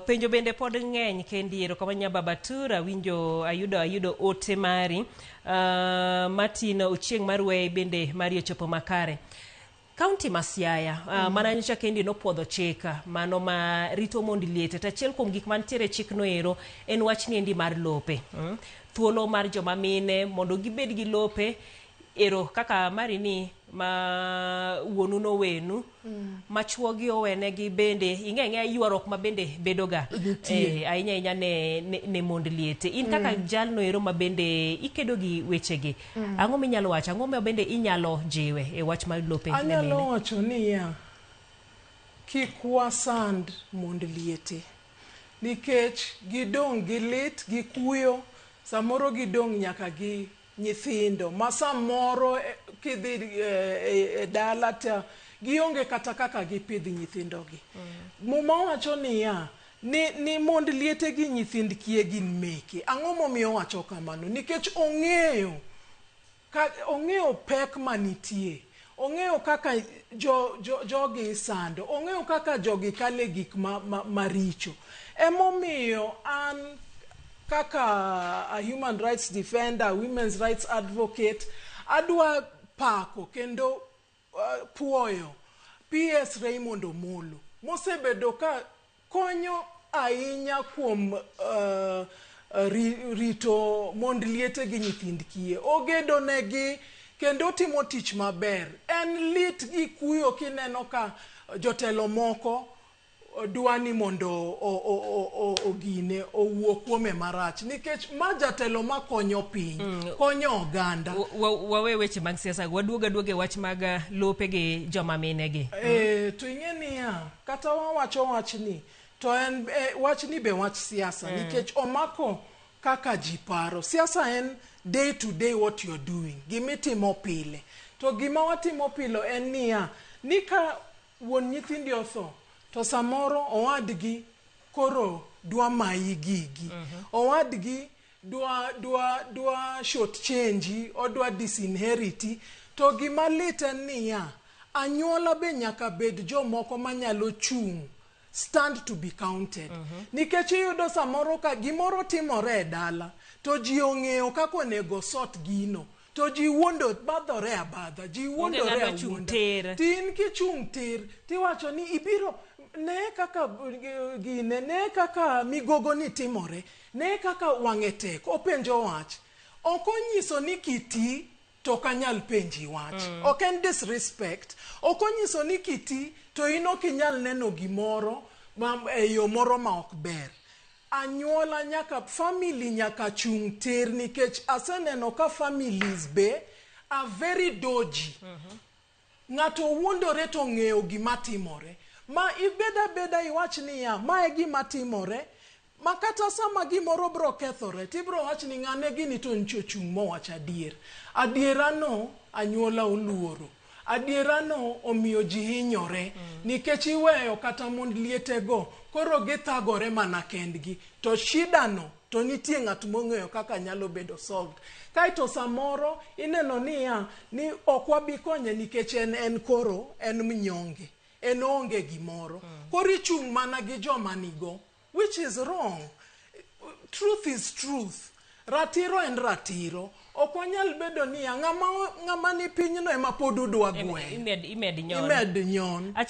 penjo bende pod ng'eny kendiero kama nyababatura winjo ayudo ote mari Martin Ochieng mar weye bende mari ochopo makare. County Masiaya mana nyocha kendi no puodho chika mano ma rito mond liete tachiel kuom gik mantiere chikno ero en wach ni endi mar lope. Thuolo mar joma mine mondo gibed gi lope ero kaka mari ni ma wuonu no wenu machuogi owenegi bende ing'e yuarok ma bende bedoga ahinya ne mond liete. In kaka jalno ero ma bende ikedo gi wechegi ang'o minyalo wacho, ang'o ma bende inyalo jiwe e wach mar lope ne mine? Anyalo wacho ni kik wasand mond liete nikech gidong' gi lit gi kuyo, samoro gidong' nyaka gi nyithindo ma samoro kidhi e dala ta gionge kata kaka gipidh nyithindogi. Muma wacho ni mond liete gi nyithind kie gin meke. Ang'o momiyo wacho kamano? Nikech ong'eyo pek manitie, ong'eyo kaka jogi sando, ong'eyo kaka jogi kale gik maricho. Emomiyo an kaka a human rights defender, women's rights advocate, adwa pako kendo puoyo PS Raymond Omolo mosebedo ka konyo ahinya kuom rito mond liete gi nyithind kie. Ogedo negi kendo timo tich maber. En lit gi kuyo kineno ka jotelo moko duani mondo ogine owuok kuome marach nikech ma jatelo ma konyo piny, konyo oganda. Wawe weche mag siasa, waduoge wach mag lope gi joma minegi. To ing'e niya, kata wawacho wachni to en wachni be wach siasa nikech omako kaka ji paro. Siasa en day to day what you're doing, gimitimo pile. To gima watimo pilo en niya, nika wuon nyithindi otho to samoro owadgi koro dwa mayi gigi. Owadgi dwa short change, odwa disinheriti. To gima lit en niya, anyuola be nyaka bed jomoko manyalo chung, stand to be counted. Nikech iyudo samoro ka gimoro timore e dala to ji ong'eyo kako onego sort gino. To ji wuondo badhore abadha, ji wuondore awuonda. Tin kichung' tir, tiwacho ni ibiro ne kaka gine, ne kaka migogo ni timore, ne kaka wang'e tek, openjo wach. Okonyiso ni kiti to kanyal penji wach. Ok en disrespect. Okonyiso ni kiti to ino kinyal neno gimoro e yo moro ma ok ber. Anyuola nyaka, family nyaka chung' tir nikech aseneno ka families be are very dodgy. Ng'ato wuondore to ng'eyo gima timore. Ma ibeda iwach niya, ma e gima timore, ma kata sama gimoro bro kethore, tibro wach ni ng'ane gini to ncho chung' mowach adier. Adiera no anyuola oluoro. Adiera no omiyo ji hinyore nikech iweyo kata mond liete go koro githagore mana kendgi. To shida no to nitie ng'at mong'eyo kaka nyalo bedo solved. Kaito samoro ineno niya ni okwabi konye nikech en koro en mnyonge, en onge gimoro. Koro ichung' mana gi joma nigo, which is wrong. Truth is truth. Ratiro en ratiro. Ok wanyal bedo niya ng'ama ni pinyno ema pod udwa gwe. Imed nyon. Imed nyon.